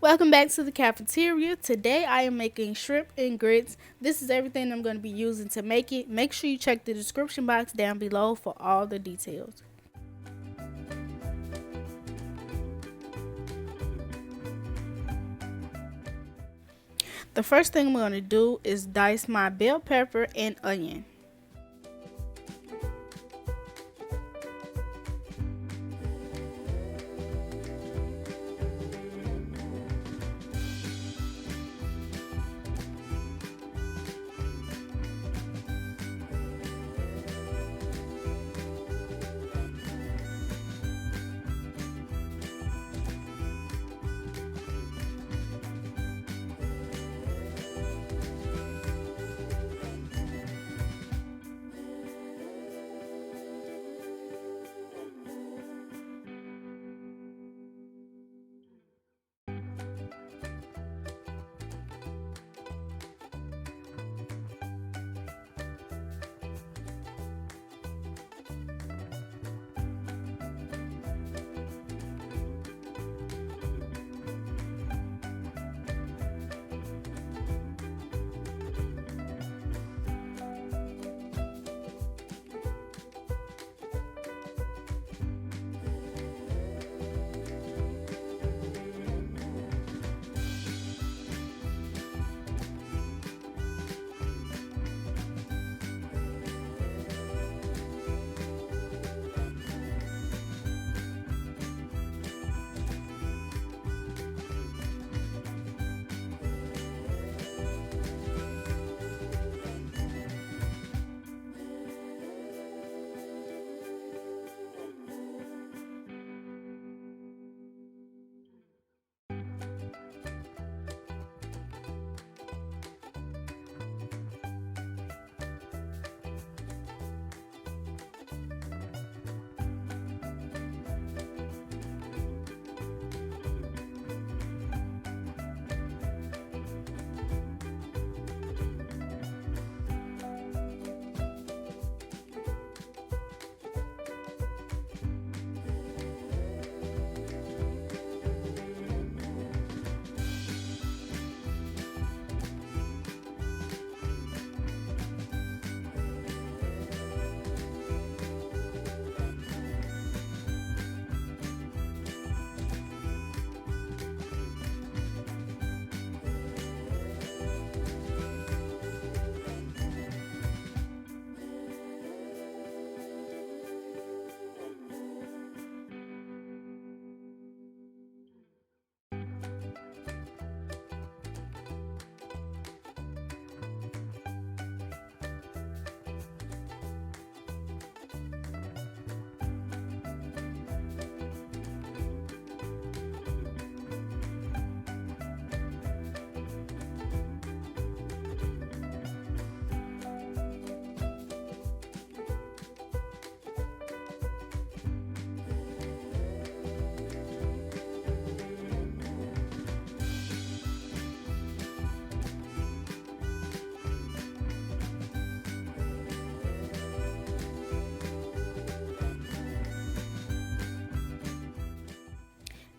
Welcome back to the cafeteria. Today I am making shrimp and grits. This is everything I'm going to be using to make it. Make sure you check the description box down below for all the details. The first thing I'm going to do is dice my bell pepper and onion.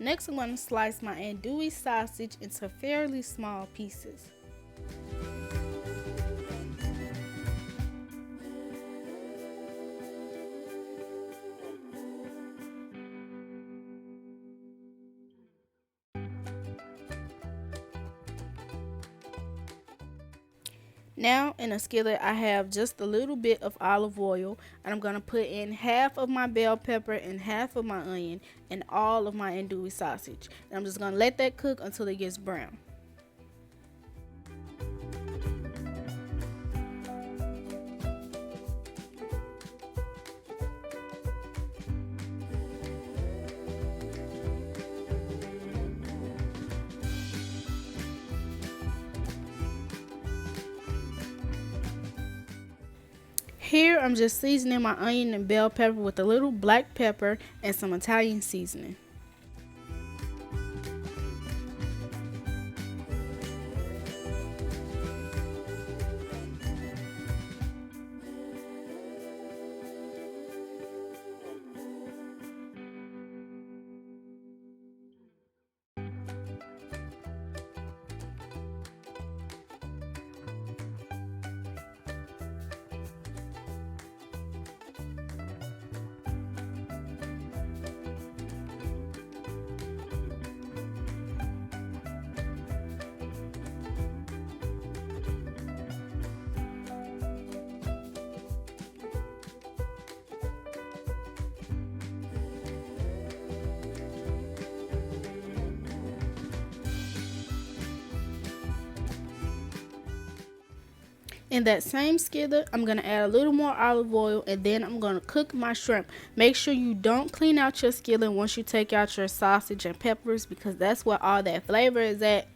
Next, I'm going to slice my andouille sausage into fairly small pieces. Now in a skillet I have just a little bit of olive oil, and I'm going to put in half of my bell pepper and half of my onion and all of my andouille sausage. And I'm just going to let that cook until it gets brown. Here I'm just seasoning my onion and bell pepper with a little black pepper and some Italian seasoning. In that same skillet, I'm going to add a little more olive oil, and then I'm going to cook my shrimp. Make sure you don't clean out your skillet once you take out your sausage and peppers, because that's where all that flavor is at.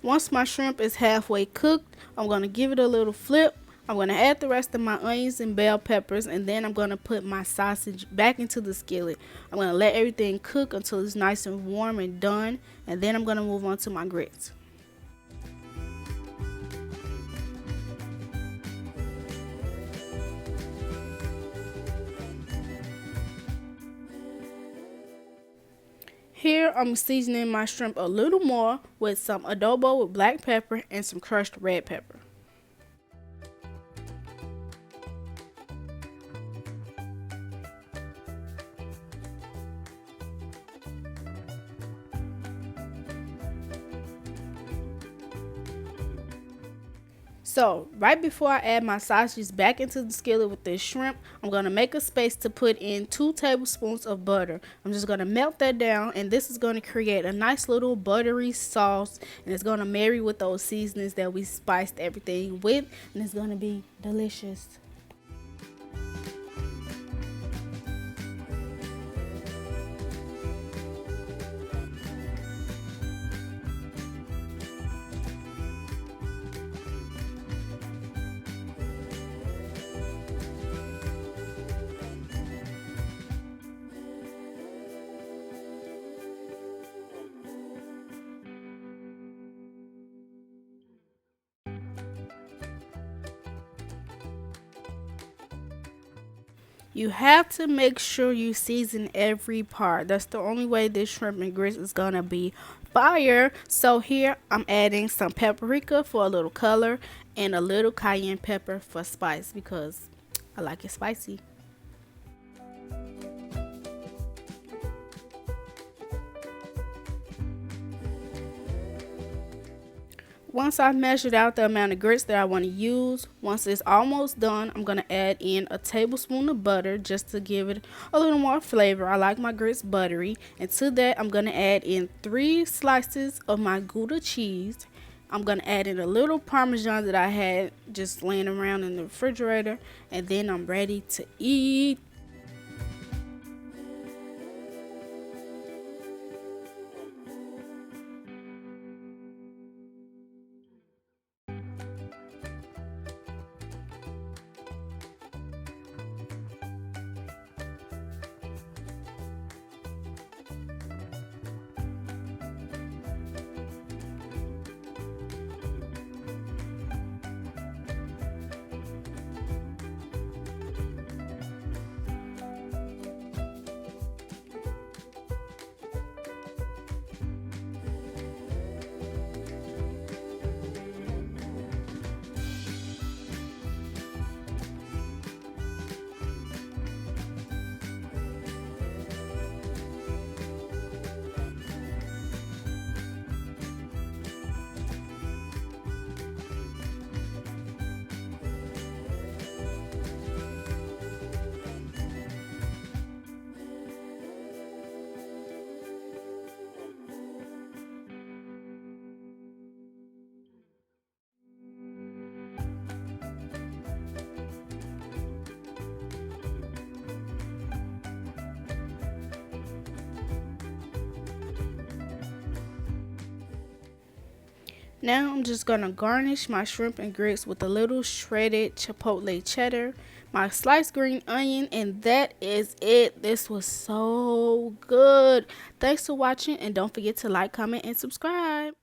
Once my shrimp is halfway cooked, I'm going to give it a little flip. I'm going to add the rest of my onions and bell peppers, and then I'm going to put my sausage back into the skillet. I'm going to let everything cook until it's nice and warm and done, and then I'm going to move on to my grits. Here I'm seasoning my shrimp a little more with some adobo with black pepper and some crushed red pepper. So, right before I add my sausages back into the skillet with this shrimp, I'm going to make a space to put in 2 tablespoons of butter. I'm just going to melt that down, and this is going to create a nice little buttery sauce, and it's going to marry with those seasonings that we spiced everything with, and it's going to be delicious. You have to make sure you season every part. That's the only way this shrimp and grits is gonna be fire. So here I'm adding some paprika for a little color and a little cayenne pepper for spice because I like it spicy. Once I've measured out the amount of grits that I want to use, once it's almost done, I'm going to add in a tablespoon of butter just to give it a little more flavor. I like my grits buttery. And to that, I'm going to add in 3 slices of my Gouda cheese. I'm going to add in a little Parmesan that I had just laying around in the refrigerator. And then I'm ready to eat. Now I'm just going to garnish my shrimp and grits with a little shredded chipotle cheddar, my sliced green onion, and that is it. This was so good. Thanks for watching, and don't forget to like, comment, and subscribe.